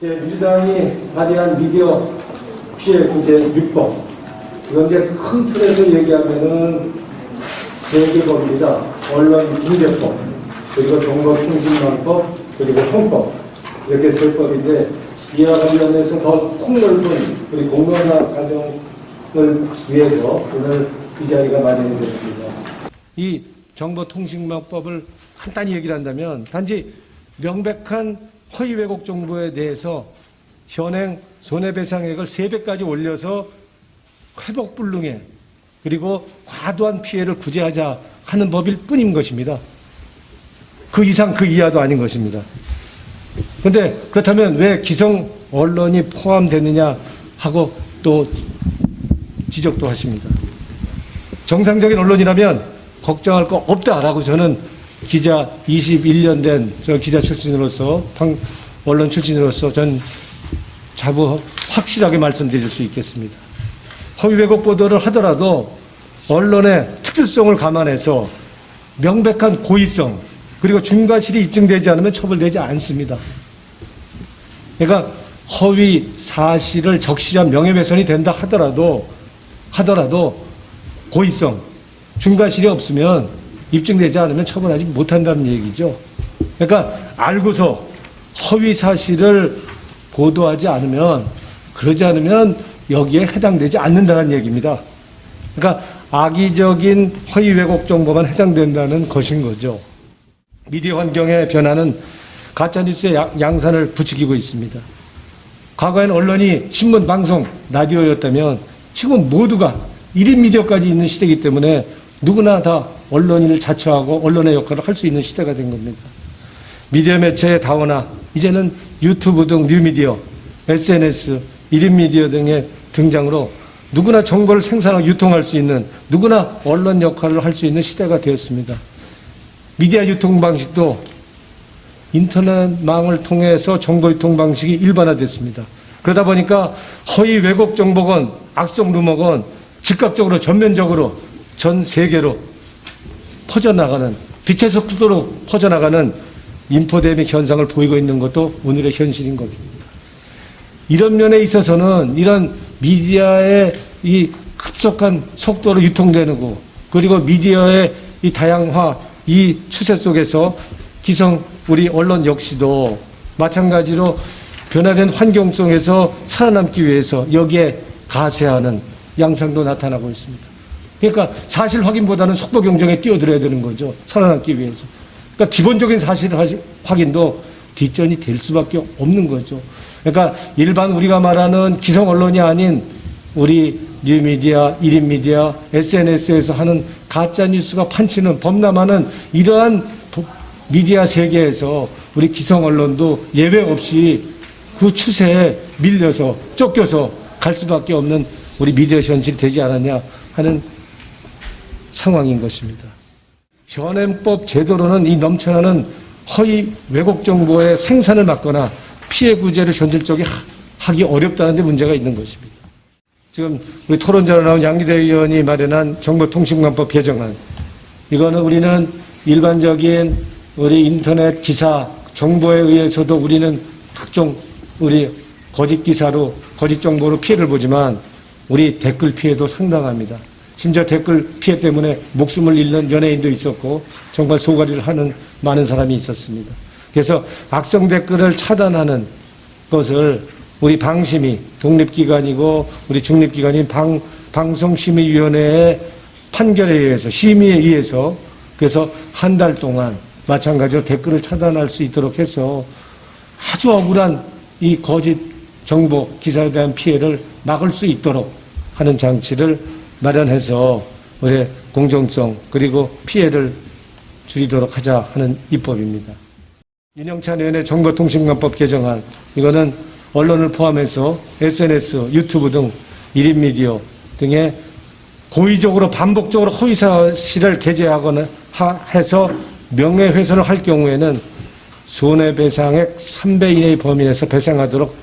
예, 민주당이 발의한 미디어 피해 구제 6법. 이건 이제 큰 틀에서 얘기하면은 세 개 법입니다. 언론중재법, 그리고 정보통신망법, 그리고 형법. 이렇게 세 법인데, 이와 관련해서 더 폭넓은 우리 공론화 과정을 위해서 오늘 이 자리가 마련이 됐습니다. 이 정보통신망법을 간단히 얘기를 한다면, 단지 명백한 허위 왜곡 정보에 대해서 현행 손해배상액을 3배까지 올려서 회복불능에 그리고 과도한 피해를 구제하자 하는 법일 뿐인 것입니다. 그 이상 그 이하도 아닌 것입니다. 그런데 그렇다면 왜 기성 언론이 포함되느냐 하고 또 지적도 하십니다. 정상적인 언론이라면 걱정할 거 없다라고 저는 기자 21년 된 저 기자 출신으로서 언론 출신으로서 전 자부 확실하게 말씀드릴 수 있겠습니다. 허위 왜곡 보도를 하더라도 언론의 특수성을 감안해서 명백한 고의성 그리고 중과실이 입증되지 않으면 처벌되지 않습니다. 그러니까 허위 사실을 적시한 명예훼손이 된다 하더라도 고의성, 중과실이 없으면 입증되지 않으면 처벌하지 못한다는 얘기죠. 그러니까 알고서 허위 사실을 보도하지 않으면 그러지 않으면 여기에 해당되지 않는다는 얘기입니다. 그러니까 악의적인 허위 왜곡 정보만 해당된다는 것인 거죠. 미디어 환경의 변화는 가짜뉴스의 양산을 부추기고 있습니다. 과거에는 언론이 신문, 방송, 라디오였다면 지금 모두가 1인 미디어까지 있는 시대이기 때문에 누구나 다 언론인을 자처하고 언론의 역할을 할 수 있는 시대가 된 겁니다. 미디어 매체의 다원화, 이제는 유튜브 등 뉴미디어, SNS, 1인 미디어 등의 등장으로 누구나 정보를 생산하고 유통할 수 있는, 누구나 언론 역할을 할 수 있는 시대가 되었습니다. 미디어 유통 방식도 인터넷망을 통해서 정보 유통 방식이 일반화됐습니다. 그러다 보니까 허위 왜곡 정보건 악성 루머건 즉각적으로 전면적으로 전 세계로 퍼져나가는, 빛의 속도로 퍼져나가는 인포데믹 현상을 보이고 있는 것도 오늘의 현실인 겁니다. 이런 면에 있어서는 이런 미디어의 이 급속한 속도로 유통되는 거, 그리고 미디어의 이 다양화, 이 추세 속에서 기성 우리 언론 역시도 마찬가지로 변화된 환경 속에서 살아남기 위해서 여기에 가세하는 양상도 나타나고 있습니다. 그러니까 사실 확인보다는 속보 경쟁에 뛰어들어야 되는 거죠. 살아남기 위해서. 그러니까 기본적인 사실 확인도 뒷전이 될 수밖에 없는 거죠. 그러니까 일반 우리가 말하는 기성 언론이 아닌 우리 뉴미디어, 1인 미디어, SNS에서 하는 가짜뉴스가 판치는, 범람하는 이러한 미디어 세계에서 우리 기성 언론도 예외 없이 그 추세에 밀려서 쫓겨서 갈 수밖에 없는 우리 미디어 현실이 되지 않았냐 하는 상황인 것입니다. 현행법 제도로는 이 넘쳐나는 허위 왜곡 정보의 생산을 막거나 피해 구제를 현실적으로 하기 어렵다는 데 문제가 있는 것입니다. 지금 우리 토론자로 나온 양기대 의원이 마련한 정보통신망법 개정안, 이거는 우리는 일반적인 우리 인터넷 기사 정보에 의해서도 우리는 각종 우리 거짓 기사로 거짓 정보로 피해를 보지만 우리 댓글 피해도 상당합니다. 심지어 댓글 피해 때문에 목숨을 잃는 연예인도 있었고 정말 소가리를 하는 많은 사람이 있었습니다. 그래서 악성 댓글을 차단하는 것을 우리 방심위, 독립기관이고 우리 중립기관인 방송심의위원회의 판결에 의해서, 심의에 의해서, 그래서 한 달 동안 마찬가지로 댓글을 차단할 수 있도록 해서 아주 억울한 이 거짓 정보 기사에 대한 피해를 막을 수 있도록 하는 장치를 마련해서 우리의 공정성 그리고 피해를 줄이도록 하자 하는 입법입니다. 윤영찬 의원의 정보통신망법 개정안, 이거는 언론을 포함해서 SNS, 유튜브 등 1인 미디어 등에 고의적으로 반복적으로 허위 사실을 게재하거나 해서 명예훼손을 할 경우에는 손해배상액 3배 이내의 범위 내에서 배상하도록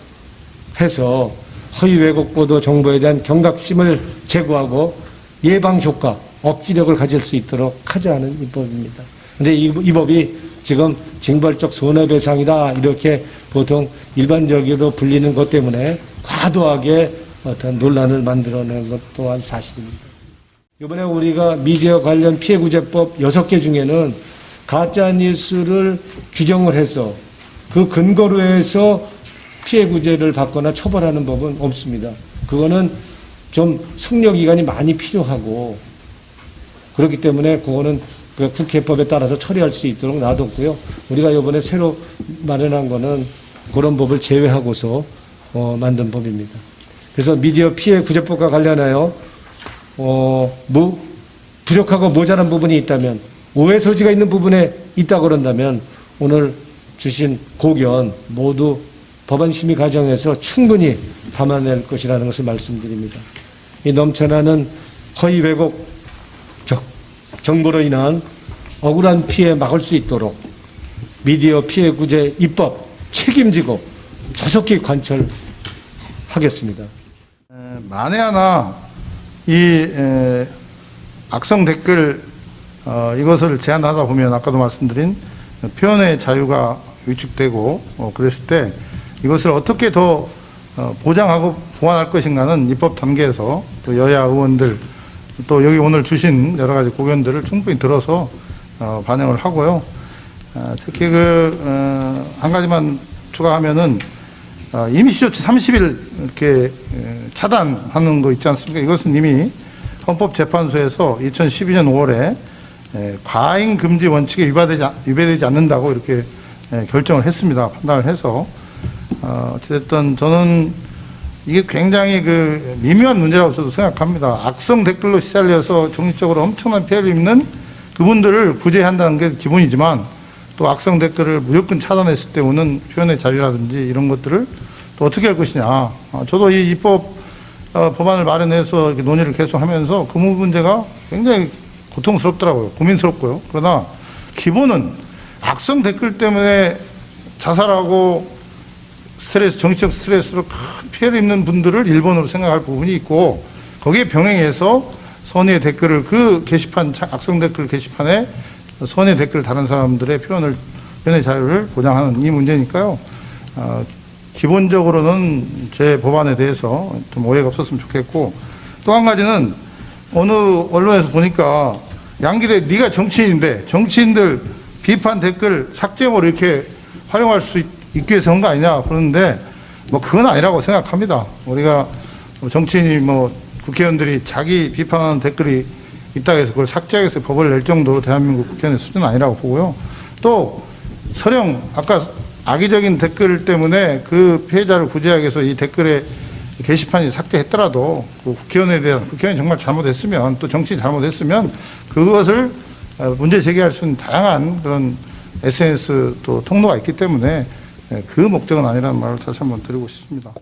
해서 허위 왜곡 보도 정보에 대한 경각심을 제고하고 예방 효과, 억지력을 가질 수 있도록 하자는 입법입니다. 그런데 이 법이 지금 징벌적 손해배상이다 이렇게 보통 일반적으로 불리는 것 때문에 과도하게 어떤 논란을 만들어낸 것 또한 사실입니다. 이번에 우리가 미디어 관련 피해구제법 6개 중에는 가짜뉴스를 규정을 해서 그 근거로 해서 피해구제를 받거나 처벌하는 법은 없습니다. 그거는 좀 숙려기간이 많이 필요하고 그렇기 때문에 그거는 그 국회법에 따라서 처리할 수 있도록 놔뒀고요. 우리가 이번에 새로 마련한 거는 그런 법을 제외하고서 만든 법입니다. 그래서 미디어 피해 구제법과 관련하여 부족하고 모자란 부분이 있다면 오해 소지가 있는 부분에 있다 그런다면 오늘 주신 고견 모두 법안 심의 과정에서 충분히 담아낼 것이라는 것을 말씀드립니다. 이 넘쳐나는 허위 왜곡 정보로 인한 억울한 피해 막을 수 있도록 미디어 피해 구제 입법 책임지고 조속히 관철하겠습니다. 만에 하나 이 악성 댓글 이것을 제한하다 보면 아까도 말씀드린 표현의 자유가 위축되고 그랬을 때 이것을 어떻게 더 보장하고 보완할 것인가는 입법 단계에서 또 여야 의원들 또 여기 오늘 주신 여러 가지 고견들을 충분히 들어서 반영을 하고요. 특히 한 가지만 추가하면은 임시조치 30일 이렇게 차단하는 거 있지 않습니까? 이것은 이미 헌법재판소에서 2012년 5월에 과잉 금지 원칙에 위배되지 않는다고 이렇게 결정을 했습니다. 판단을 해서 어쨌든 저는 이게 굉장히 미묘한 문제라고 저도 생각합니다. 악성 댓글로 시달려서 정신적으로 엄청난 피해를 입는 그분들을 구제한다는 게 기본이지만 또 악성 댓글을 무조건 차단했을 때 오는 표현의 자유라든지 이런 것들을 또 어떻게 할 것이냐. 저도 이 입법 법안을 마련해서 이렇게 논의를 계속하면서 그 문제가 굉장히 고통스럽더라고요. 고민스럽고요. 그러나 기본은 악성 댓글 때문에 자살하고 정치적 스트레스로 큰 피해를 입는 분들을 일본으로 생각할 부분이 있고 거기에 병행해서 선의의 댓글을 악성 댓글 게시판에 선의 댓글 다른 사람들의 표현의 자유를 보장하는 이 문제니까요. 기본적으로는 제 법안에 대해서 좀 오해가 없었으면 좋겠고 또 한 가지는 어느 언론에서 보니까 양길에 네가 정치인인데 정치인들 비판 댓글 삭제용으로 이렇게 활용할 수 있기 위해서 한 거 아니냐 그러는데 그건 아니라고 생각합니다. 우리가 정치인이 국회의원들이 자기 비판하는 댓글이 있다고 해서 그걸 삭제하기 위해서 법을 낼 정도로 대한민국 국회의원의 수준은 아니라고 보고요. 또 설령 아까 악의적인 댓글 때문에 그 피해자를 구제하기 위해서 이 댓글에 게시판이 삭제했더라도 그 국회의원이 정말 잘못했으면 또 정치인이 잘못했으면 그것을 문제 제기할 수 있는 다양한 그런 SNS 또 통로가 있기 때문에 그 목적은 아니라는 말을 다시 한번 드리고 싶습니다.